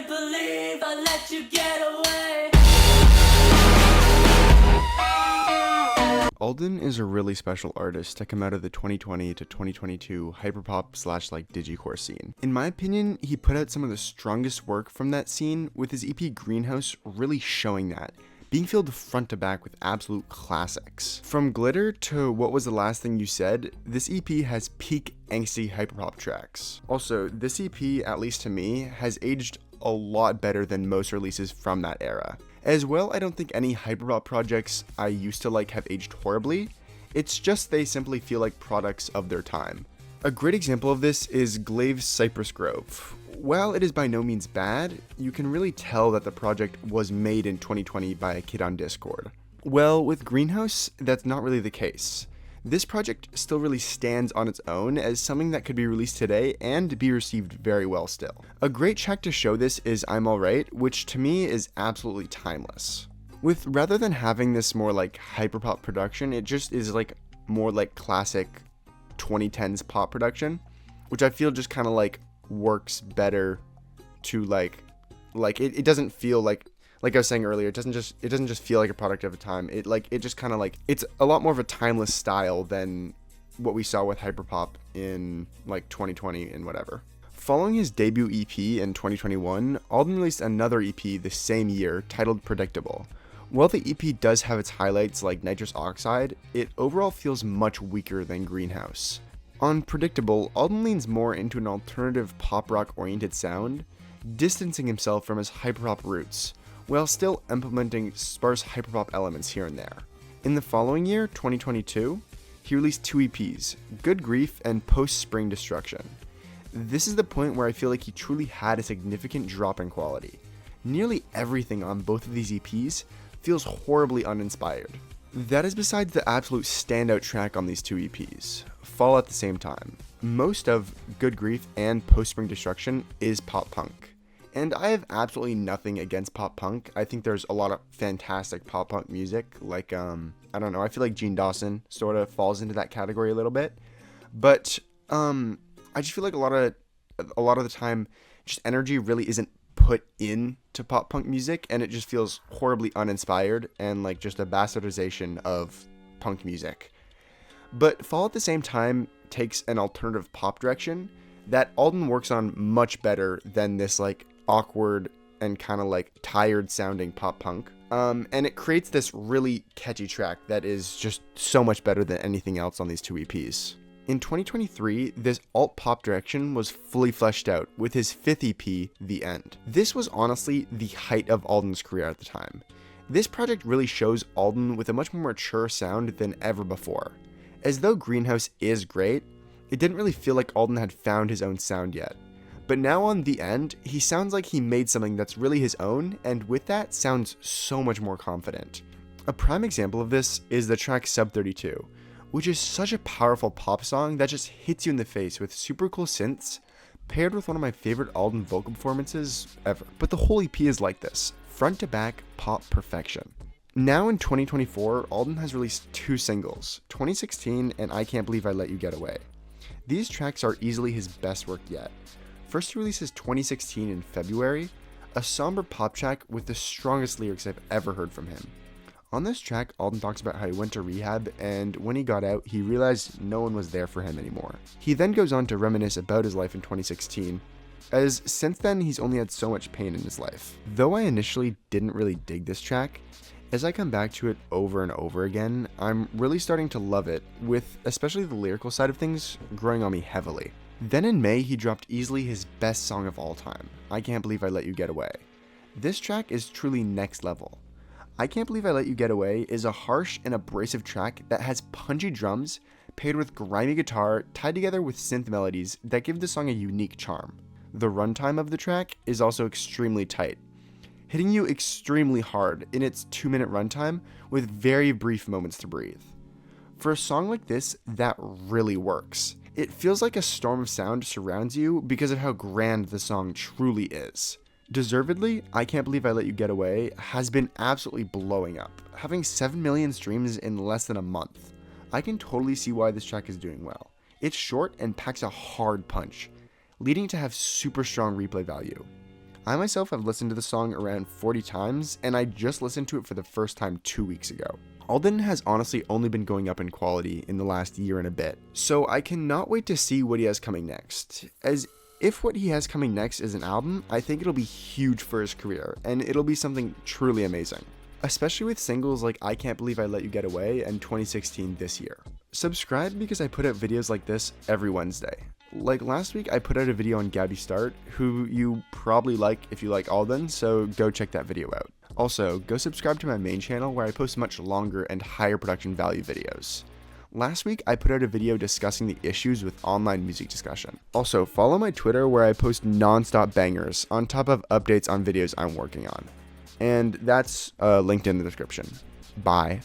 believe I let you get away. Aldn is a really special artist to come out of the 2020 to 2022 hyperpop / digicore scene. In my opinion, he put out some of the strongest work from that scene, with his EP Greenhouse really showing that, being filled front to back with absolute classics. From Glitter to What Was the Last Thing You Said, this EP has peak angsty hyperpop tracks. Also, this EP, at least to me, has aged a lot better than most releases from that era. As well, I don't think any hyperpop projects I used to like have aged horribly. It's just they simply feel like products of their time. A great example of this is Glave's Cypress Grove. While it is by no means bad, you can really tell that the project was made in 2020 by a kid on Discord. Well, with Greenhouse, that's not really the case. This project still really stands on its own as something that could be released today and be received very well still. A great track to show this is I'm Alright, which to me is absolutely timeless. With rather than having this more like hyperpop production, it just is like more like classic 2010s pop production, which I feel just kind of like works better to like it doesn't feel like I was saying earlier, it doesn't just feel like a product of a time. It just kind of like, it's a lot more of a timeless style than what we saw with hyperpop in like 2020 and whatever. Following his debut EP in 2021, Aldn released another EP the same year titled Predictable. While the EP does have its highlights like Nitrous Oxide, it overall feels much weaker than Greenhouse. On Predictable, Aldn leans more into an alternative pop rock oriented sound, distancing himself from his hyperpop roots, while still implementing sparse hyperpop elements here and there. In the following year, 2022, he released two EPs, Good Grief and Post Spring Destruction. This is the point where I feel like he truly had a significant drop in quality. Nearly everything on both of these EPs feels horribly uninspired. That is besides the absolute standout track on these two EPs, Fall at the Same Time. Most of Good Grief and Post Spring Destruction is pop punk. And I have absolutely nothing against pop punk. I think there's a lot of fantastic pop punk music, like, I don't know, I feel like Gene Dawson sort of falls into that category a little bit. But, I just feel like a lot of the time, just energy really isn't put into pop punk music, and it just feels horribly uninspired and like just a bastardization of punk music. But Fall at the Same Time takes an alternative pop direction that Aldn works on much better than this like awkward and kind of like tired sounding pop punk. And it creates this really catchy track that is just so much better than anything else on these two EPs. In 2023, this alt pop direction was fully fleshed out with his fifth EP, The End. This was honestly the height of Aldn's career at the time. This project really shows Aldn with a much more mature sound than ever before. As though Greenhouse is great, it didn't really feel like Aldn had found his own sound yet. But now on The End, he sounds like he made something that's really his own, and with that sounds so much more confident. A prime example of this is the track Sub 32, which is such a powerful pop song that just hits you in the face with super cool synths, paired with one of my favorite Aldn vocal performances ever. But the whole EP is like this, front to back pop perfection. Now in 2024, Aldn has released two singles, 2016 and I Can't Believe I Let You Get Away. These tracks are easily his best work yet. First he releases 2016 in February, a somber pop track with the strongest lyrics I've ever heard from him. On this track, Aldn talks about how he went to rehab, and when he got out, he realized no one was there for him anymore. He then goes on to reminisce about his life in 2016, as since then he's only had so much pain in his life. Though I initially didn't really dig this track, as I come back to it over and over again, I'm really starting to love it, with especially the lyrical side of things growing on me heavily. Then in May, he dropped easily his best song of all time, I Can't Believe I Let You Get Away. This track is truly next level. I Can't Believe I Let You Get Away is a harsh and abrasive track that has punchy drums paired with grimy guitar tied together with synth melodies that give the song a unique charm. The runtime of the track is also extremely tight, hitting you extremely hard in its 2-minute runtime with very brief moments to breathe. For a song like this, that really works. It feels like a storm of sound surrounds you because of how grand the song truly is. Deservedly, I Can't Believe I Let You Get Away has been absolutely blowing up, having 7 million streams in less than a month. I can totally see why this track is doing well. It's short and packs a hard punch, leading to have super strong replay value. I myself have listened to the song around 40 times, and I just listened to it for the first time 2 weeks ago. Aldn has honestly only been going up in quality in the last year and a bit, so I cannot wait to see what he has coming next. As if what he has coming next is an album, I think it'll be huge for his career, and it'll be something truly amazing. Especially with singles like I Can't Believe I Let You Get Away and 2016 this year. Subscribe because I put out videos like this every Wednesday. Like last week, I put out a video on Gabby Start, who you probably like if you like Aldn, so go check that video out. Also, go subscribe to my main channel where I post much longer and higher production value videos. Last week, I put out a video discussing the issues with online music discussion. Also, follow my Twitter where I post non-stop bangers on top of updates on videos I'm working on. And that's linked in the description. Bye.